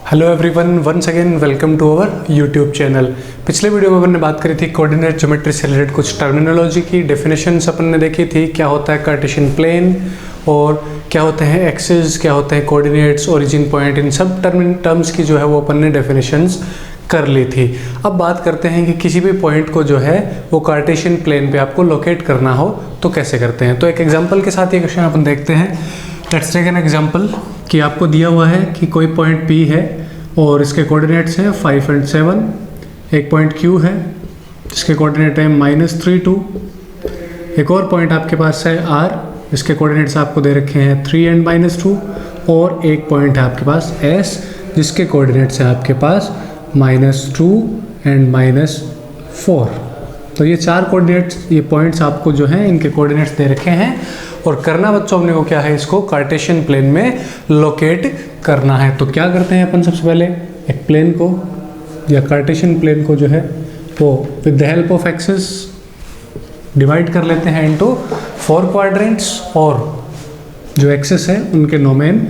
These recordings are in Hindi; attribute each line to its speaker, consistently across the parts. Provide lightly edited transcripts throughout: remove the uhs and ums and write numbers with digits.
Speaker 1: Hello everyone, once again welcome to our YouTube channel. पिछले वीडियो में अपन ने बात करी थी कोऑर्डिनेट ज्योमेट्री से रिलेटेड कुछ टर्मिनोलॉजी की, डेफिनेशंस अपन ने देखी थी, क्या होता है कार्टेशियन प्लेन और क्या होते हैं एक्सिस, क्या होते हैं कोऑर्डिनेट्स, ओरिजिन पॉइंट, इन सब टर्म्स की जो है वो अपन ने डेफिनेशंस कर ली थी। अब बात करते हैं कि किसी भी पॉइंट को जो है वो कार्टेशियन प्लेन पे आपको लोकेट करना हो तो कैसे करते हैं। तो एक एग्जांपल के साथ ये क्वेश्चन अपन देखते हैं। लेट्स टेक एन एग्जांपल कि आपको दिया हुआ है कि कोई पॉइंट P है और इसके कोऑर्डिनेट्स हैं 5 और 7। एक पॉइंट Q है जिसके कोऑर्डिनेट है -3, 2। एक और पॉइंट आपके पास है R, इसके कोऑर्डिनेट्स आपको दे रखे हैं 3 और -2। और एक पॉइंट है आपके पास S जिसके कोऑर्डिनेट्स हैं आपके पास -2 और -4। तो ये चार कोऑर्डिनेट्स, ये पॉइंट्स आपको जो हैं इनके कोऑर्डिनेट्स दे रखे हैं और करना बच्चों अपने को क्या है, इसको कार्टेशियन प्लेन में लोकेट करना है। तो क्या करते हैं अपन, सबसे पहले एक प्लेन को या कार्टेशियन प्लेन को जो है वो with the help of axis divide कर लेते हैं इनटू 4 क्वाड्रेंट्स और जो एक्सिस है उनके डोमेन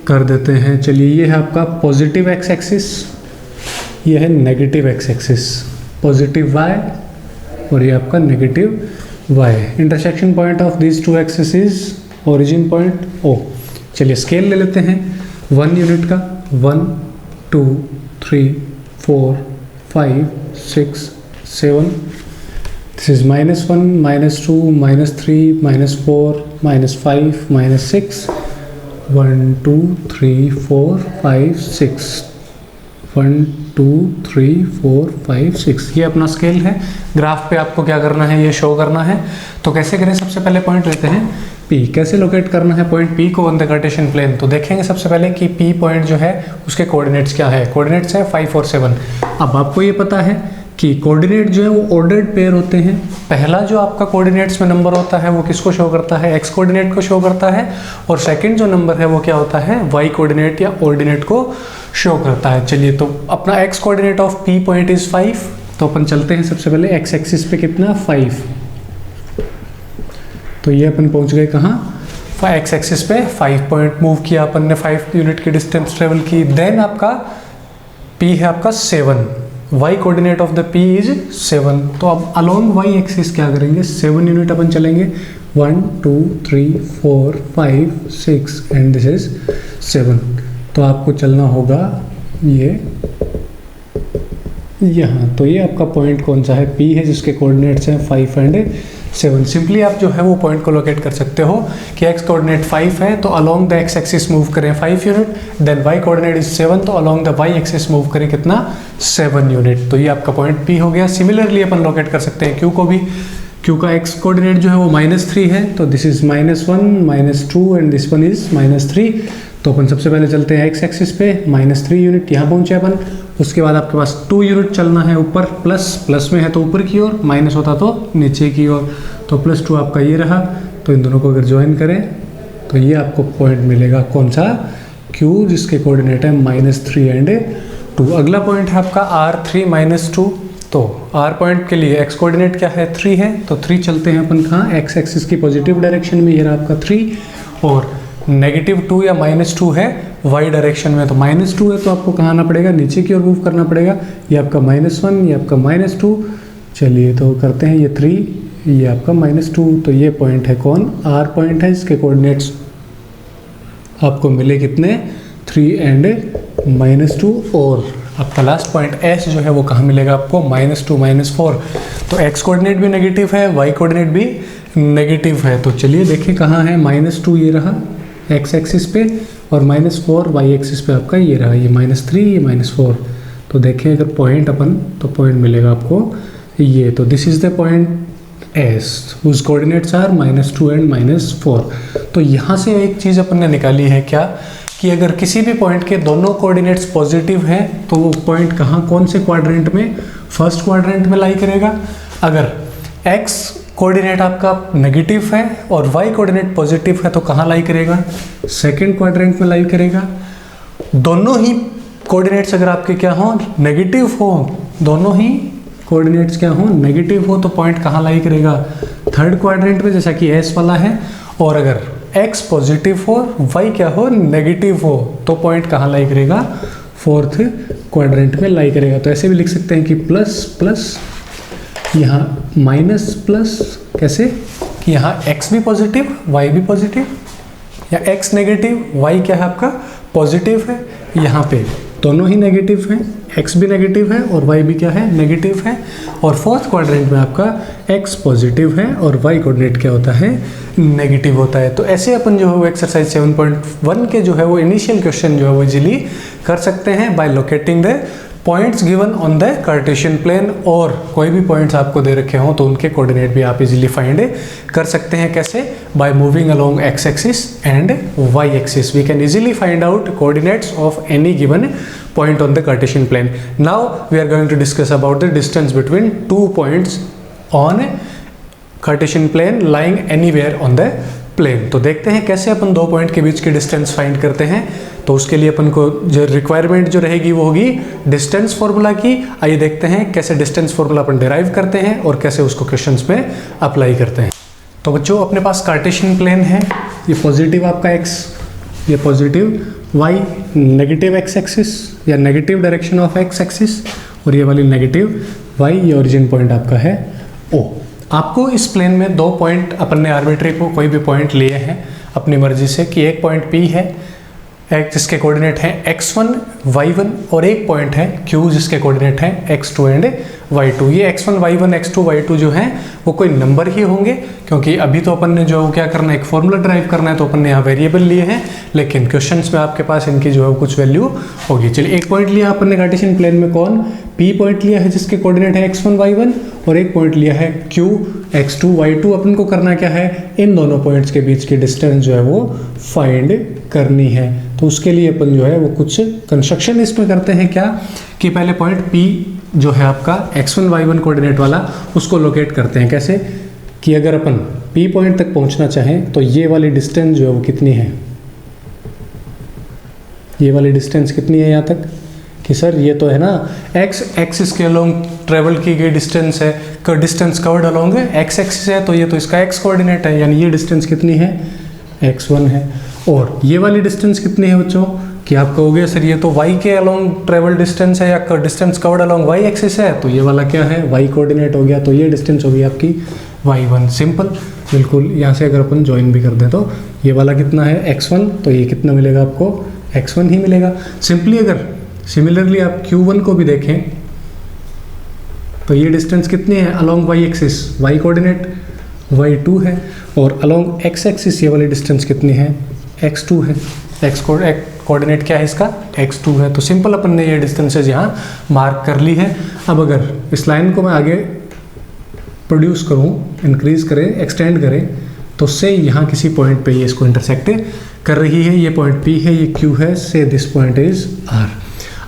Speaker 1: कर देते हैं। चलिए, ये है आपका पॉजिटिव एक्स एक्सिस, ये है negative X axis, positive Y और ये आपका negative y। Intersection point of this two axis is origin point O। चलिए स्केल ले लेते हैं 1 यूनिट का। 1 2 3 4 5 6 7। This is -1 -2 -3 -4 -5 -6। 1 2 3 4 5 6। 1 2 3 4 5 6। ये अपना स्केल है। ग्राफ पे आपको क्या करना है, ये शो करना है। तो कैसे करें, सबसे पहले पॉइंट लेते हैं P। कैसे लोकेट करना है पॉइंट P को ऑन द कार्टेशियन प्लेन, तो देखेंगे सबसे पहले कि P पॉइंट जो है उसके कोऑर्डिनेट्स क्या है। कोऑर्डिनेट्स है 5 और 7। अब आपको ये पता है कि कोऑर्डिनेट जो है वो ऑर्डर्ड पेयर होते हैं। पहला जो आपका कोऑर्डिनेट्स में नंबर होता है वो किसको शो करता है, एक्स कोऑर्डिनेट को शो करता है। और सेकंड जो नंबर है वो क्या होता है, वाई कोऑर्डिनेट या ऑर्डिनेट को शो करता है। चलिए, तो अपना x coordinate of P point is 5। तो अपन चलते हैं सबसे पहले एक्स एक्सिस पे, कितना 5। तो ये अपन पहुंच गए कहाँ, एक्स एक्सिस पे 5 पॉइंट मूव किया अपन ने, 5 यूनिट की डिस्टेंस ट्रेवल की। देन आपका P है आपका 7, y coordinate of the P is 7। तो अब अलोंग y एक्सिस क्या करेंगे, 7 यूनिट अपन चलेंगे। 1 2 3 4 5 6 एंड दिस इज 7। तो आपको चलना होगा ये यहाँ। तो ये आपका पॉइंट कौन सा है, P है जिसके कोऑर्डिनेट्स हैं 5 और 7। सिंपली आप जो है वो पॉइंट को लोकेट कर सकते हो कि x कोऑर्डिनेट 5 है तो along the x axis move करें 5 unit. Then y coordinate is 7 तो along the y axis move करें कितना, 7 यूनिट। तो ये आपका पॉइंट P हो गया। सिमिलरली अपन लोकेट कर सकते हैं Q को भी। Q का x कोऑर्डिनेट जो है वो -3 है तो this is -1 -2 and this one is -3। तो अपन सबसे पहले चलते हैं x एक्सिस पे, -3 यूनिट यहाँ पहुँचे अपन। उसके बाद आपके पास 2 यूनिट चलना है ऊपर, प्लस में है तो ऊपर की ओर, माइनस होता तो नीचे की ओर। तो +2 आपका ये रहा। तो इन दोनों को अगर ज्वाइन करें तो ये आपको पॉइंट मिलेगा कौन सा, Q, जिसके कोऑर्डिनेट है -3 और 2। अगला पॉइंट है आपका R3 -2। तो R पॉइंट के लिए x कोऑर्डिनेट क्या है, 3 है। तो 3 चलते हैं अपन कहाँ, x एक्सिस की पॉजिटिव डायरेक्शन में, ये रहा आपका 3। और -2 या -2 है y डायरेक्शन में, तो -2 है तो आपको कहाँ आना पड़ेगा, नीचे की ओर मूव करना पड़ेगा। ये आपका -1, ये आपका -2। चलिए तो करते हैं, ये 3, ये आपका -2। तो ये पॉइंट है कौन, R पॉइंट है, इसके कोऑर्डिनेट्स आपको मिले कितने, 3 और -2। और आपका लास्ट पॉइंट S जो है वो कहाँ मिलेगा आपको, -2 -4। तो x कोऑर्डिनेट भी नेगेटिव है, y कोऑर्डिनेट भी नेगेटिव है। तो चलिए देखें कहाँ है, -2 ये रहा x एक्सिस पे और -4 y एक्सिस पे आपका ये रहा, ये -3 ये -4। तो देखें अगर पॉइंट अपन, तो पॉइंट मिलेगा आपको ये। तो this is the point S whose coordinates are -2 और -4। तो यहाँ से एक चीज़ अपन ने निकाली है क्या, कि अगर किसी भी पॉइंट के दोनों कोऑर्डिनेट्स पॉजिटिव हैं तो वो पॉइंट कहाँ, कौन से क्वाड्रेंट में, फर्स्ट क्वाड्रेंट में लाई करेगा। अगर x कोऑर्डिनेट आपका नेगेटिव है और y कोऑर्डिनेट पॉजिटिव है तो कहाँ लाई करेगा, सेकंड क्वाड्रेंट में लाई करेगा। दोनों ही कोऑर्डिनेट्स अगर आपके क्या हो, नेगेटिव हो, दोनों ही कोऑर्डिनेट्स क्या हो, नेगेटिव हो, तो पॉइंट कहाँ लाई करेगा, थर्ड क्वाड्रेंट में, जैसा कि S वाला है। और अगर x पॉजिटिव हो, y क्या हो, नेगेटिव हो, तो पॉइंट कहाँ लाई करेगा, फोर्थ क्वाड्रेंट में लाई करेगा। तो ऐसे भी लिख सकते हैं कि प्लस प्लस, यहाँ माइनस प्लस, कैसे कि यहाँ x भी पॉजिटिव y भी पॉजिटिव, या x नेगेटिव y क्या है आपका पॉजिटिव है, यहाँ पे दोनों ही नेगेटिव हैं, x भी नेगेटिव है और y भी क्या है नेगेटिव है। और फोर्थ क्वाड्रेंट में आपका x पॉजिटिव है और y कोऑर्डिनेट क्या होता है नेगेटिव होता है। तो ऐसे अपन जो है वो एक्सरसाइज 7.1 के जो है वो इनिशियल क्वेश्चन जो है वो इजीली कर सकते हैं by locating the points given on the Cartesian plane, और कोई भी पॉइंट्स आपको दे रखे हों तो उनके कोऑर्डिनेट भी आप इजीली फाइंड कर सकते हैं। कैसे? By moving along x axis and y axis we can easily find out coordinates of any given point on the Cartesian plane. Now we are going to discuss about the distance between 2 points on a Cartesian plane lying anywhere on the plane. तो देखते हैं कैसे अपन दो पॉइंट के बीच की डिस्टेंस फाइंड करते हैं। तो उसके लिए अपन को जो रिक्वायरमेंट जो रहेगी वो होगी डिस्टेंस फॉर्मूला की। आइए देखते हैं कैसे डिस्टेंस फॉर्मूला अपन डिराइव करते हैं और कैसे उसको क्वेश्चंस में अप्लाई करते हैं। तो बच्चों अपने पास कार्टेशियन प्लेन है, ये पॉजिटिव आपका x, ये positive y, negative x axis या negative direction of x axis, और ये वाली नेगेटिव y, ये ओरिजिन पॉइंट आपका है O। आपको इस प्लेन में दो पॉइंट अपन ने आर्बिट्री को कोई भी पॉइंट लिए हैं अपनी मर्जी से कि एक पॉइंट P है जिसके कोऑर्डिनेट हैं x1, y1, और एक पॉइंट है Q जिसके कोऑर्डिनेट हैं x2 एंड y2। ये x1, y1, x2, y2 जो हैं वो कोई नंबर ही होंगे, क्योंकि अभी तो अपन ने जो क्या करना है एक फॉर्मूला ड्राइव करना है, तो अपन ने यहाँ वेरिएबल लिए हैं, लेकिन क्वेश्चंस में आपके पास इनकी जो है कुछ वैल्यू होगी। चलिए एक पॉइंट लिया अपन ने कार्टेशियन प्लेन में, कौन P पॉइंट लिया है जिसके कोऑर्डिनेट है x1, y1, और एक पॉइंट लिया है Q, x2, y2। अपन को करना क्या है, इन दोनों पॉइंट्स के बीच की डिस्टेंस जो है वो फाइंड करनी है। तो उसके लिए अपन जो है वो कुछ कंस्ट्रक्शन इसमें करते हैं क्या कि पहले पॉइंट P जो है आपका x1, y1 कोऑर्डिनेट वाला उसको लोकेट करते हैं। कैसे कि अगर अपन P पॉइंट तक पहुंचना चाहें तो ये वाली डिस्टेंस जो है वो कितनी है, ये वाली डिस्टेंस कितनी है यहाँ तक कि सर ये तो है ना x एक्सिस के अलोंग ट्रेवल की गई डिस्टेंस है, distance covered along x axis है, तो ये तो इसका x कोऑर्डिनेट है, यानी ये डिस्टेंस कितनी है x1 है। और ये वाली डिस्टेंस कितनी है बच्चों कि आप कहोगे सर ये तो y के अलोंग ट्रेवल डिस्टेंस है या distance covered along y axis है, तो ये वाला क्या है y कोऑर्डिनेट हो गया, तो ये डिस्टेंस होगी आपकी y1। सिंपल, बिल्कुल। यहाँ से अगर अपन ज्वाइन भी कर दें तो ये वाला कितना है x1, तो ये कितना मिलेगा आपको x1 ही मिलेगा। सिंपली अगर सिमिलरली आप q1 को भी देखें तो ये डिस्टेंस कितनी है along y axis, y coordinate y2 है, और अलोंग x एक्सिस ये वाली डिस्टेंस कितनी है x2 है, x कोऑर्डिनेट क्या है इसका x2 है। तो सिंपल अपन ने ये डिस्टेंसेज यहाँ मार्क कर ली है। अब अगर इस लाइन को मैं आगे प्रोड्यूस करूँ, इंक्रीज करें, एक्सटेंड करें, तो से यहाँ किसी पॉइंट पे ये इसको इंटरसेक्ट कर रही है, ये पॉइंट P है, ये Q है, से दिस पॉइंट इज R।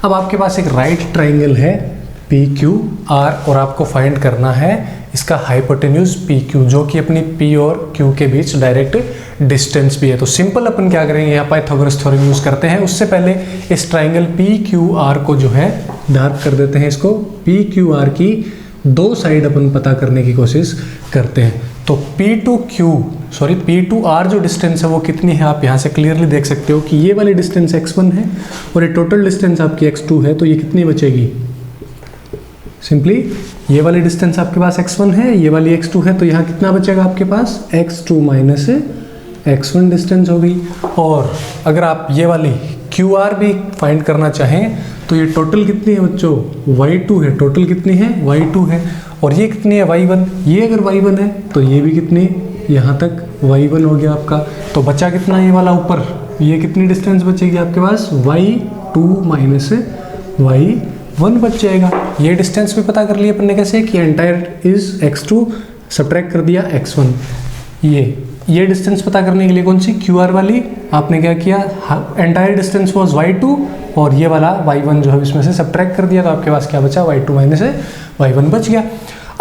Speaker 1: अब आपके पास एक राइट ट्राइंगल है PQR और आपको फाइंड करना है इसका हाइपोटेन्यूज PQ, जो कि अपनी P और Q के बीच डायरेक्ट डिस्टेंस भी है। तो सिंपल अपन क्या करेंगे, यहाँ पाइथागोरस थ्योरम यूज करते हैं। उससे पहले इस ट्राइंगल PQR को जो है डार्क कर देते हैं, इसको PQR की दो साइड अपन पता करने की कोशिश करते हैं। तो P2R जो डिस्टेंस है वो कितनी है, आप यहाँ से क्लियरली देख सकते हो कि ये वाली डिस्टेंस x1 है और ये टोटल डिस्टेंस आपकी x2 है, तो ये कितनी बचेगी, सिंपली ये वाली डिस्टेंस आपके पास x1 है, ये वाली x2 है, तो यहाँ कितना बचेगा आपके पास x2 माइनस x1 डिस्टेंस होगी। और अगर आप ये वाली QR भी फाइंड करना चाहें तो ये टोटल कितनी है बच्चों, y2 है, टोटल कितनी है y2 है, और ये कितनी है y1, ये अगर y1 है तो ये भी कितनी, यहाँ तक y1 हो गया आपका। तो बचा कितना ये वाला ऊपर, ये कितनी डिस्टेंस बचेगी आपके पास y2 माइनस y1 बच जाएगा। ये डिस्टेंस भी पता कर लिया अपन ने कैसे कि एंटायर इज x2 सब्ट्रैक्ट कर दिया x1। ये डिस्टेंस पता करने के लिए कौन सी QR वाली आपने क्या किया, एंटायर डिस्टेंस वाज y2 और ये वाला y1 जो है इसमें से सब्ट्रैक्ट कर दिया, तो आपके पास क्या बचा y2 माइनस y1 बच गया।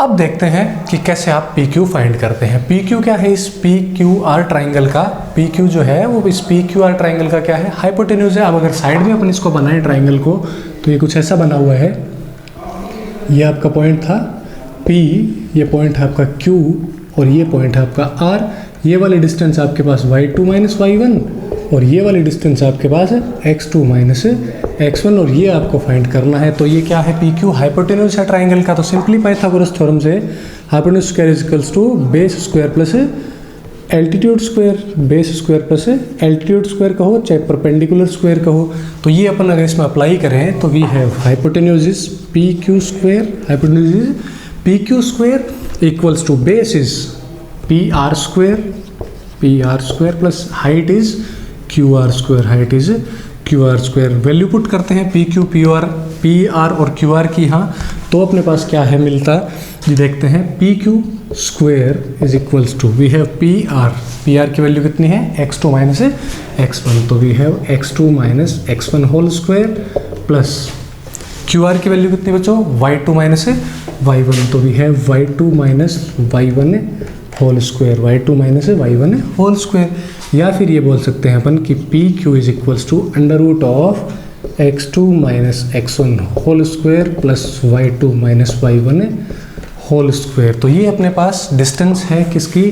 Speaker 1: अब देखते हैं कि कैसे आप PQ फाइंड करते हैं। PQ क्या है, इस PQR ट्राइंगल का PQ जो है वो इस PQR ट्राइंगल का क्या है, हाइपोटेन्यूज है। अब अगर साइड में अपन इसको बनाएं ट्राइंगल को तो ये कुछ ऐसा बना हुआ है, ये आपका पॉइंट था P, ये पॉइंट है आपका Q और ये पॉइंट है आपका R। ये वाली डिस्टेंस आपके पास y2 माइनस y1 और ये वाली डिस्टेंस आपके पास है x2 माइनस x1 और ये आपको फाइंड करना है। तो ये क्या है, पी क्यू हाइपोटेन्यूज है ट्राइंगल का। तो सिंपली पाइथागोरस थ्योरम से hypotenuse square is equals to base square plus altitude square, base square plus altitude square कहो चाहे परपेंडिकुलर स्क्वायर कहो। तो ये अपन अगर इसमें अप्लाई करें तो we have hypotenuse is P Q square, hypotenuse is P Q square equals to base is P R square plus height is Q R square, height is Q R square. Value put करते हैं पी क्यू पी आर और क्यू आर की यहाँ, तो अपने पास क्या है मिलता, ये देखते हैं P Q square is equals to we have P R की वैल्यू कितनी है x2 माइनस x1, तो we have x2 minus x1 whole square plus Q R की वैल्यू कितनी बच्चों y2 माइनस y1, तो we have y2 minus y1 whole square, y2 minus y1 whole square. या फिर ये बोल सकते हैं अपन कि P Q is equals to under root of x2 minus x1 whole square plus y2 minus y1 whole square. तो ये अपने पास डिस्टेंस है किसकी,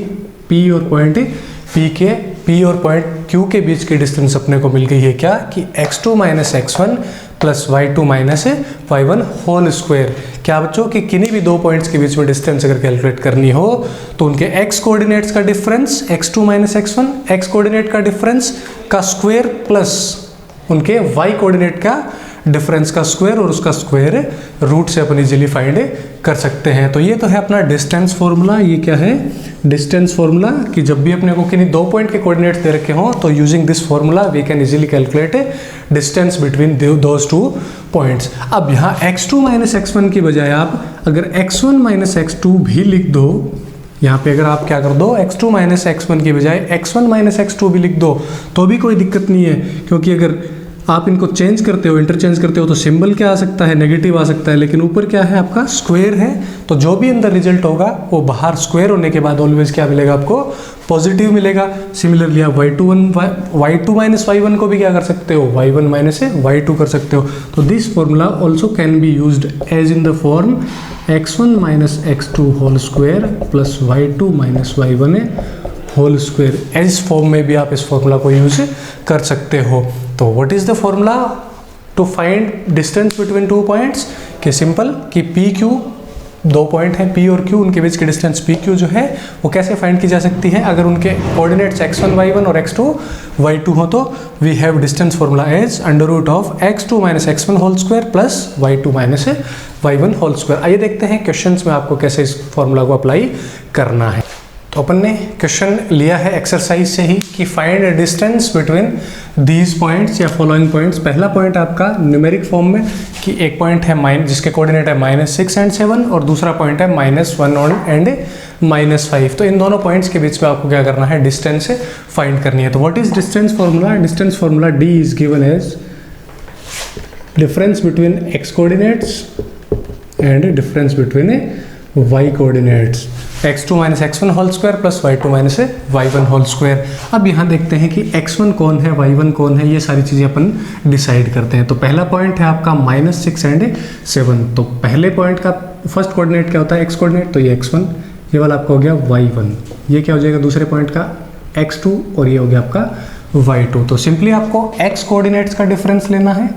Speaker 1: P और पॉइंट P और पॉइंट Q के बीच की डिस्टेंस अपने को मिल गई है क्या कि x2 minus x1 plus y2 minus y1 whole square. क्या बच्चों कि किन्हीं भी दो पॉइंट्स के बीच में डिस्टेंस अगर कैलकुलेट करनी हो तो उनके x कोऑर्डिनेट्स का difference x2 minus x1 x coordinate का डिफरेंस का स्क्वायर प्लस उनके y कोऑर्डिनेट का डिफरेंस का स्क्वायर और उसका स्क्वायर रूट से अपन इजीली फाइंड कर सकते हैं। तो ये तो है अपना डिस्टेंस फॉर्मूला। ये क्या है, डिस्टेंस फॉर्मूला, कि जब भी अपने को किन्हीं दो पॉइंट के कोऑर्डिनेट्स दे रखे हों तो using this formula we can easily calculate distance between those two points. अब यहाँ x2 माइनस x1 की बजाय आप अगर x1 माइनस x2 भी लिख दो, यहाँ पे अगर आप क्या कर दो x2 माइनस x1 की बजाय x1 माइनस x2 भी लिख दो तो भी कोई दिक्कत नहीं है, क्योंकि अगर आप इनको चेंज करते हो, इंटरचेंज करते हो तो सिंबल क्या आ सकता है, नेगेटिव आ सकता है, लेकिन ऊपर क्या है आपका स्क्वायर है। तो जो भी अंदर रिजल्ट होगा वो बाहर स्क्वायर होने के बाद ऑलवेज क्या मिलेगा आपको, पॉजिटिव मिलेगा। सिमिलरली आप y2 माइनस y1 को भी क्या कर सकते हो, y1 माइनस y2 कर सकते हो। तो this formula also can be used as in the form x1 minus x2 whole square plus y2 minus y1 whole square. इस फॉर्म में भी आप इस फॉर्मूला को यूज कर सकते हो। तो what is the formula to find distance between two points, कि सिंपल कि पी क्यू, दो पॉइंट है P और Q, उनके बीच की डिस्टेंस पी क्यू जो है वो कैसे फाइंड की जा सकती है, अगर उनके कोऑर्डिनेट्स x1 y1 और x2 y2 हो तो we have distance formula as under root of x2 minus x1 whole square plus y2 minus y1 whole square. आइए देखते हैं क्वेश्चंस में आपको कैसे इस फॉर्मूला को अप्लाई करना है। तो अपन ने क्वेश्चन लिया है एक्सरसाइज से ही कि find distance between these points या फॉलोइंग पॉइंट्स। पहला पॉइंट आपका न्यूमेरिक फॉर्म में कि एक पॉइंट है जिसके कोऑर्डिनेट है -6 एंड 7 और दूसरा पॉइंट है -1 एंड -5। तो इन दोनों पॉइंट्स के बीच में आपको क्या करना है, डिस्टेंस फाइंड करनी है। तो what is distance formula, distance formula D is given as difference between x coordinates and difference between y coordinates, x2 minus x1 whole square plus y2 minus y1 whole square. अब यहाँ देखते हैं कि x1 कौन है, y1 कौन है, ये सारी चीज़ें अपन डिसाइड करते हैं। तो पहला पॉइंट है आपका -6 एंड 7। तो पहले पॉइंट का फर्स्ट कोऑर्डिनेट क्या होता है, x कोऑर्डिनेट, तो ये x1, ये वाला आपका हो गया y1, ये क्या हो जाएगा दूसरे पॉइंट का x2 और ये हो गया आपका y2। तो सिंपली आपको x कोऑर्डिनेट्स का डिफरेंस लेना है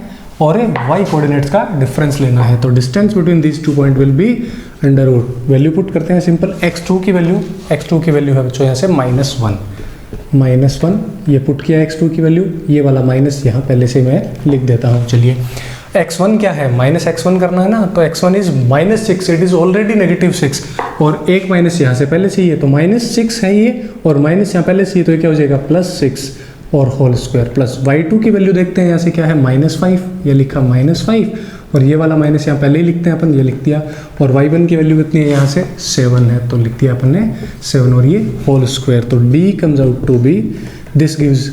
Speaker 1: और y कोऑर्डिनेट्स का डिफरेंस लेना है। तो distance between these two point will be under root, value put करते हैं सिंपल, x2 की वैल्यू है बच्चों यहाँ से -1, ये पुट किया x2 की वैल्यू, ये वाला माइनस यहाँ पहले से मैं लिख देता हूँ। चलिए x1 क्या है, -x1 करना है ना, तो x1 is -6, it is already -6 और एक माइनस यहाँ से पहले से ही है तो -6 है ये और माइनस यहाँ पहले से ही, तो ये क्या हो जाएगा +6 और होल स्क्वायर प्लस y2 की वैल्यू देखते हैं यहाँ से क्या है -5, ये लिखा -5 और ये वाला माइनस यहाँ पहले ही लिखते हैं अपन, ये लिख दिया, और y1 की वैल्यू कितनी है यहाँ से 7 है तो लिख दिया अपन ने 7 और ये होल स्क्वायर। तो D comes out to be, this gives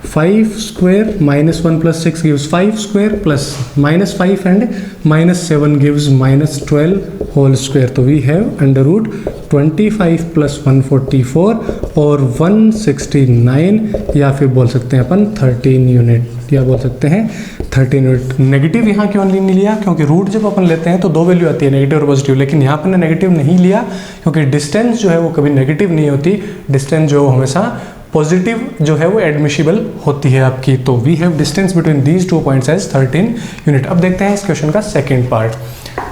Speaker 1: 5 square, -1 + 6 gives 5 square plus -5 and -7 gives -12 whole square. तो we have under root 25 + 144 और 169 या फिर बोल सकते हैं अपन 13 यूनिट या बोल सकते हैं 13 यूनिट। नेगेटिव यहाँ क्यों नहीं लिया, क्योंकि रूट जब अपन लेते हैं तो दो वैल्यू आती है नेगेटिव और पॉजिटिव, लेकिन यहाँ पर नेगेटिव नहीं लिया क्योंकि डिस्टेंस जो है वो कभी नेगेटिव नहीं होती, डिस्टेंस जो हमेशा पॉजिटिव जो है वो एडमिशिबल होती है आपकी। तो we have distance between these 2 points as 13 unit. अब देखते हैं इस क्वेश्चन का सेकंड पार्ट।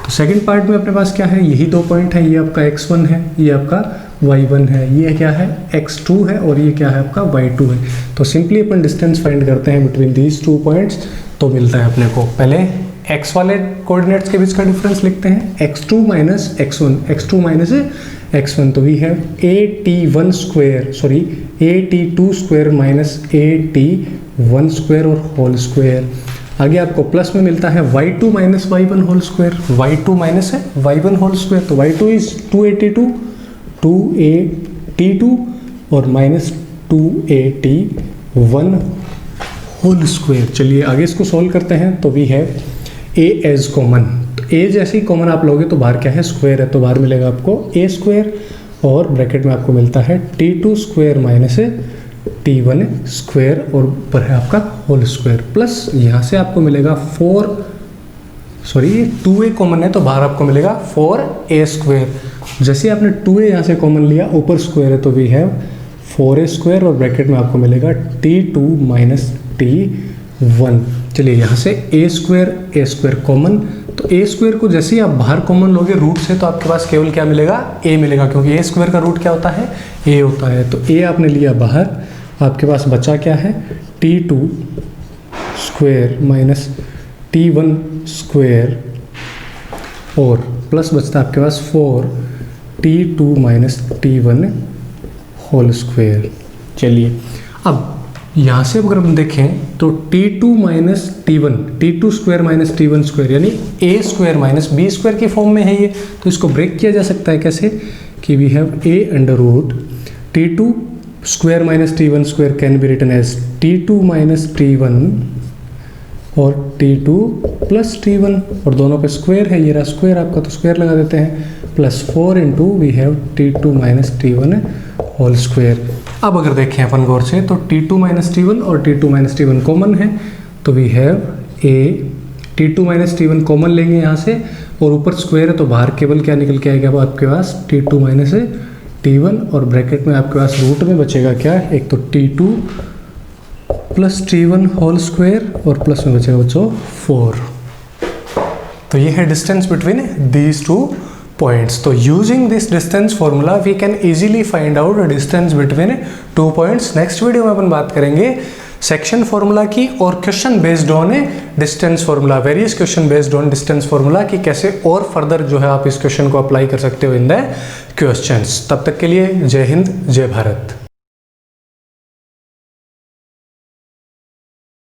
Speaker 1: तो सेकंड पार्ट में अपने पास क्या है, यही 2 पॉइंट है, ये आपका x1 है, ये आपका y1 है, ये क्या है x2 है और ये क्या है आपका y2 है। तो सिंपली अपन डिस्टेंस फाइंड करते हैं बिटवीन दीज 2 पॉइंट्स। तो मिलता है अपने को, पहले x वाले कोऑर्डिनेट्स के बीच का डिफरेंस लिखते हैं, x2 minus x1, x2 minus x1। तो we have at1 square sorry at2 square minus at1 square और होल स्क्वायर। आगे आपको प्लस में मिलता है y2 minus y1 whole square, y2 minus है y1 होल स्क्वायर। तो y2 इज 282 और माइनस 281 होल स्क्वायर। चलिए आगे इसको सॉल्व करते हैं। तो we have a as common, तो a जैसे ही कॉमन आप लोगे तो बाहर क्या है स्क्वायर है, तो बाहर मिलेगा आपको a स्क्वायर और ब्रैकेट में आपको मिलता है t2 square minus t1 square और ऊपर है आपका होल स्क्वायर प्लस यहाँ से आपको मिलेगा 2a कॉमन है तो बाहर आपको मिलेगा 4a स्क्वायर। जैसे आपने 2a यहाँ से कॉमन लिया, ऊपर स्क्वायर है तो वी हैव 4a स्क्वायर और ब्रैकेट में आपको मिलेगा t2 माइनस t1। चलिए यहाँ से a स्क्वायर कॉमन, तो a स्क्वायर को जैसे ही आप बाहर कॉमन लोगे रूट से तो आपके पास केवल क्या मिलेगा a मिलेगा, क्योंकि a स्क्वायर का रूट क्या होता है a होता है। तो a आपने लिया बाहर, आपके पास बचा क्या है t2 square minus t1 square और प्लस बचता है आपके पास 4t2 minus t1 whole square. चलिए अब यहाँ से अगर हम देखें तो t2 minus t2 square minus t1 square यानी a square minus b square की फॉर्म में है ये। तो इसको ब्रेक किया जा सकता है कैसे कि we have a under root t2 square minus t1 square can be written as t2 minus t1 और t2 प्लस t1 और दोनों पे स्क्वायर है, ये रहा स्क्वायर आपका तो स्क्वायर लगा देते हैं plus 4 into we have t2 minus t1 whole square. अब अगर देखें अपन गौर से तो t2 माइनस t1 और t2 माइनस t1 कॉमन है तो we have t2 minus t1 common लेंगे यहाँ से और ऊपर स्क्वायर है तो बाहर केवल क्या निकल के आएगा आपके पास t2 माइनस t1 और ब्रैकेट में आपके पास रूट में बचेगा क्या, एक तो t2 plus t1 whole square और प्लस में बचेगा बच्चों 4। तो ये है डिस्टेंस बिटवीन दीज 2 पॉइंट्स। तो using this distance formula we can easily find out distance between 2 points. Next video में अपन बात करेंगे सेक्शन फॉर्मूला की और question based on distance formula, various question based on distance formula कि कैसे और फर्दर जो है आप इस क्वेश्चन को अप्लाई कर सकते हो इन द क्वेश्चंस। तब तक के लिए जय हिंद जय भारत।